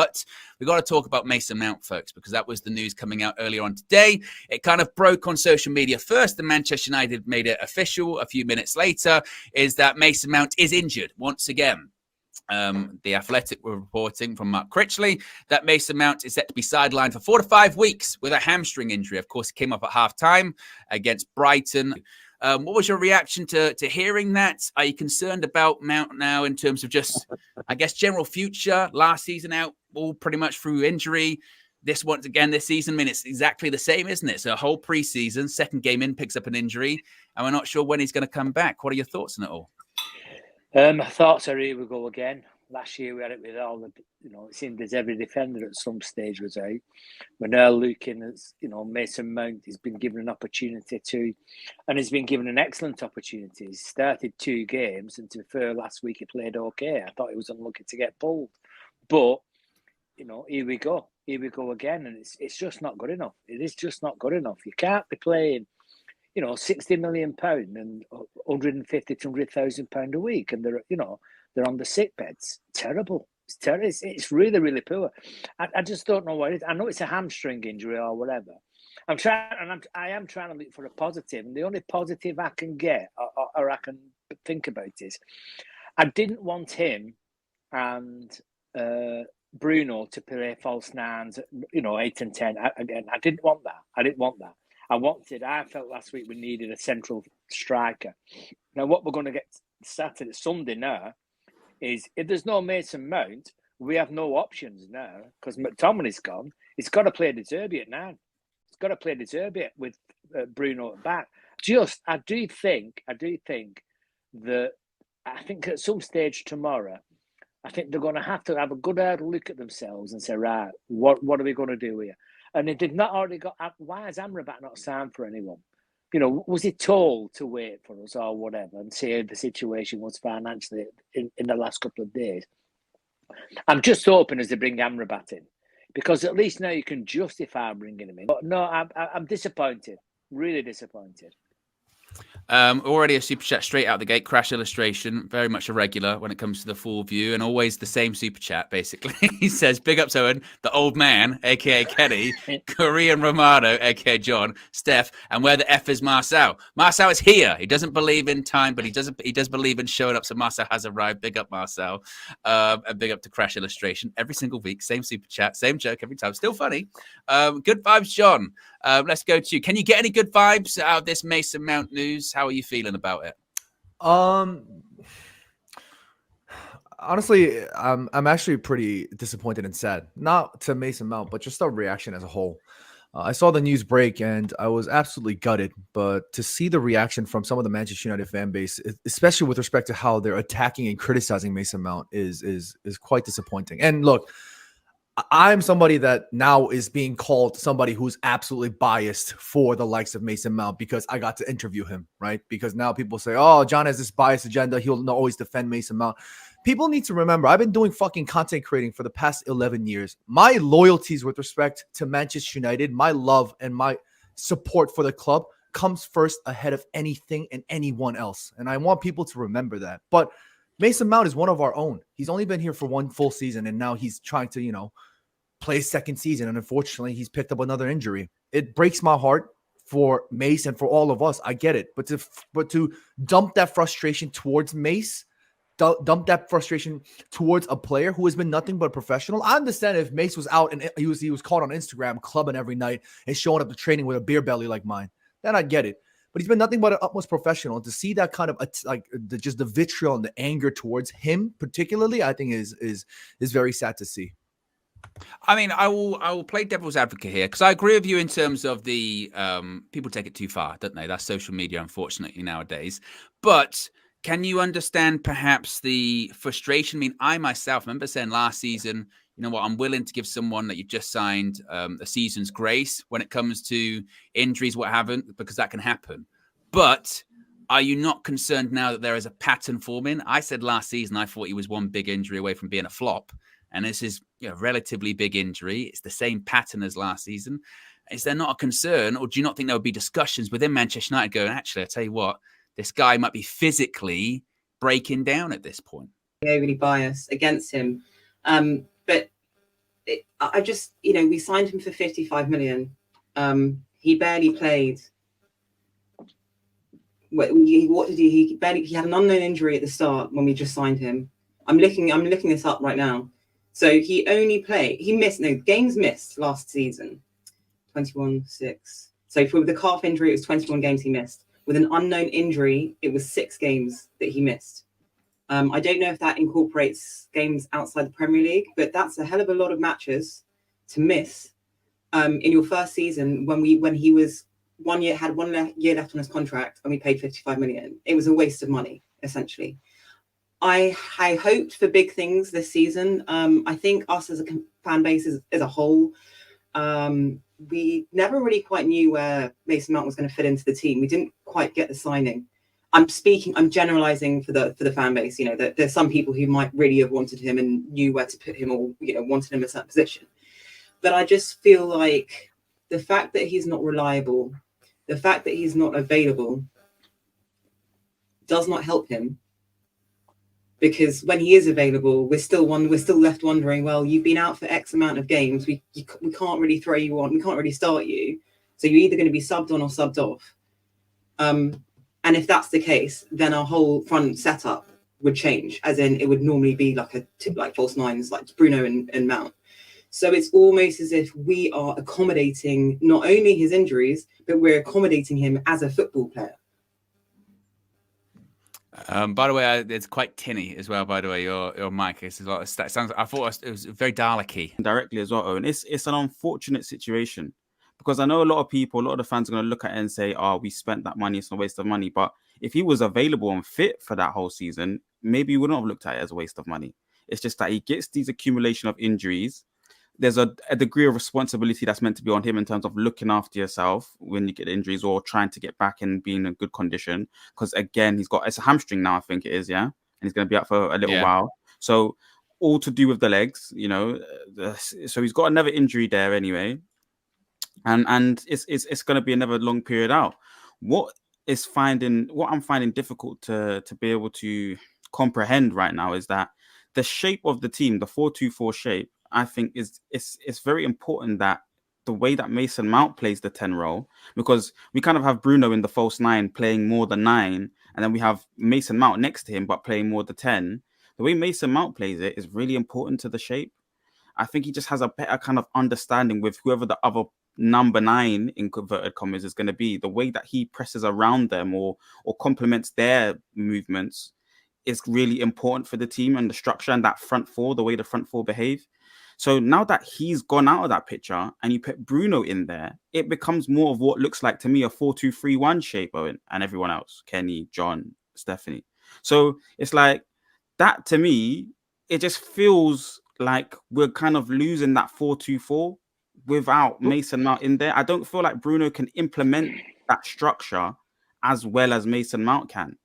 But we've got to talk about Mason Mount, folks, because that was the news coming out earlier on today. It kind of broke on social media first, and Manchester United made it official a few minutes later, is that Mason Mount is injured once again. The Athletic were reporting from Mark Critchley that Mason Mount is set to be sidelined for 4 to 5 weeks with a hamstring injury. Of course, it came up at half-time against Brighton. What was your reaction to hearing that? Are you concerned about Mount now in terms of just, I guess, general future? Last season out, all pretty much through injury. This once again, this season, I mean, it's exactly the same, isn't it? So a whole preseason, second game in, picks up an injury, and we're not sure when he's going to come back. What are your thoughts on it all? Thoughts are here we go again. Last year we had it with all the, it seemed as every defender at some stage was out. We're now looking at, Mason Mount has been given an opportunity to, and he's been given an excellent opportunity. He started 2 games, and to be fair, last week he played okay. I thought he was unlucky to get pulled. But, here we go. Here we go again, and it's just not good enough. It is just not good enough. You can't be playing £60 million and £150,000 to £100,000 a week, and they're on the sick beds. Terrible. It's terrible. It's really, really poor. I just don't know what it is. I know it's a hamstring injury or whatever. I am trying to look for a positive, and the only positive I can get or I can think about is I didn't want him and Bruno to play false nines, 8 and 10. I didn't want that. I felt last week we needed a central striker. Now, what we're going to get Sunday now is if there's no Mason Mount, we have no options now because McTominay's gone. He's got to play De Zerbi now. He's got to play De Zerbi with Bruno at back. I do think that at some stage tomorrow, I think they're going to have a good hard look at themselves and say, right, what are we going to do here? And if they've not already got, why has Amrabat not signed for anyone? Was he told to wait for us or whatever and see how the situation was financially in the last couple of days? I'm just hoping as they bring Amrabat in, because at least now you can justify bringing him in. But no, I'm disappointed, really disappointed. Already a super chat straight out the gate. Crash Illustration, very much a regular when it comes to the full view, and always the same super chat. Basically, he says, "Big ups, Owen, the old man, aka Kenny, Korean Romano, aka John, Steph, and where the F is Marcel? Marcel is here. He doesn't believe in time, but he does believe in showing up. So Marcel has arrived. Big up, Marcel, and big up to Crash Illustration every single week. Same super chat, same joke every time. Still funny. Good vibes, John. Let's go to you. Can you get any good vibes out of this Mason Mount news? How are you feeling about it? Honestly, I'm actually pretty disappointed and sad. Not to Mason Mount, but just the reaction as a whole. I saw the news break and I was absolutely gutted. But to see the reaction from some of the Manchester United fan base, especially with respect to how they're attacking and criticizing Mason Mount, is quite disappointing. And look, I'm somebody that now is being called somebody who's absolutely biased for the likes of Mason Mount because I got to interview him, right? Because now people say, oh, John has this biased agenda. He'll always defend Mason Mount. People need to remember, I've been doing fucking content creating for the past 11 years. My loyalties with respect to Manchester United, my love and my support for the club comes first ahead of anything and anyone else. And I want people to remember that. But Mason Mount is one of our own. He's only been here for 1 full season, and now he's trying to, play second season. And unfortunately, he's picked up another injury. It breaks my heart for Mace and for all of us. I get it. But to dump that frustration towards Mace, dump that frustration towards a player who has been nothing but a professional. I understand if Mace was out and he was caught on Instagram clubbing every night and showing up to training with a beer belly like mine, then I get it. But he's been nothing but an utmost professional. And to see that kind of just the vitriol and the anger towards him, particularly, I think is very sad to see. I mean, I will play devil's advocate here because I agree with you in terms of the people take it too far, don't they? That's social media, unfortunately, nowadays. But can you understand perhaps the frustration? I mean, I myself remember saying last season, you know what, I'm willing to give someone that you've just signed a season's grace when it comes to injuries, what haven't, because that can happen. But are you not concerned now that there is a pattern forming? I said last season I thought he was one big injury away from being a flop. And this is a relatively big injury. It's the same pattern as last season. Is there not a concern, or do you not think there would be discussions within Manchester United going, actually, I tell you what, this guy might be physically breaking down at this point? Overly biased against him. But I just, we signed him for 55 million. He barely played. What did he barely? He had an unknown injury at the start when we just signed him. I'm looking this up right now. So he missed games missed last season. 21-6. So for the calf injury, it was 21 games he missed. With an unknown injury, it was 6 games that he missed. I don't know if that incorporates games outside the Premier League, but that's a hell of a lot of matches to miss in your first season when he was had 1 year left on his contract and we paid 55 million. It was a waste of money, essentially. I hoped for big things this season. I think us as a fan base as a whole, we never really quite knew where Mason Mount was going to fit into the team. We didn't quite get the signing. I'm generalizing for the fan base. That there's some people who might really have wanted him and knew where to put him, or wanted him in a certain position. But I just feel like the fact that he's not reliable, the fact that he's not available, does not help him. Because when he is available, we're still left wondering, well, you've been out for X amount of games. We can't really throw you on. We can't really start you. So you're either going to be subbed on or subbed off. And if that's the case, then our whole front setup would change. As in, it would normally be like false nines, like Bruno and Mount. So it's almost as if we are accommodating not only his injuries, but we're accommodating him as a football player. By the way, it's quite tinny as well. By the way, your mic is a lot of sounds. I thought it was very Dalek-y. Directly as well, Owen. It's an unfortunate situation because I know a lot of the fans are going to look at it and say, "Oh, we spent that money; it's a waste of money." But if he was available and fit for that whole season, maybe we wouldn't have looked at it as a waste of money. It's just that he gets these accumulation of injuries. There's a degree of responsibility that's meant to be on him in terms of looking after yourself when you get injuries or trying to get back and being in good condition. Because again, it's a hamstring now, I think it is, yeah? And he's going to be out for a little while. So all to do with the legs, so he's got another injury there anyway. And it's going to be another long period out. What I'm finding difficult to be able to comprehend right now is that the shape of the team, the 4-2-4 shape, I think it's very important that the way that Mason Mount plays the 10 role, because we kind of have Bruno in the false 9 playing more the 9, and then we have Mason Mount next to him but playing more the 10. The way Mason Mount plays it is really important to the shape. I think he just has a better kind of understanding with whoever the other number 9 in converted commas is going to be. The way that he presses around them or complements their movements is really important for the team and the structure and that front four, the way the front four behave. So now that he's gone out of that picture and you put Bruno in there, it becomes more of what looks like to me a 4-2-3-1 shape, Owen, and everyone else, Kenny, John, Stephanie. So it's like that to me, it just feels like we're kind of losing that 4-2-4 without Mason Mount in there. I don't feel like Bruno can implement that structure as well as Mason Mount can.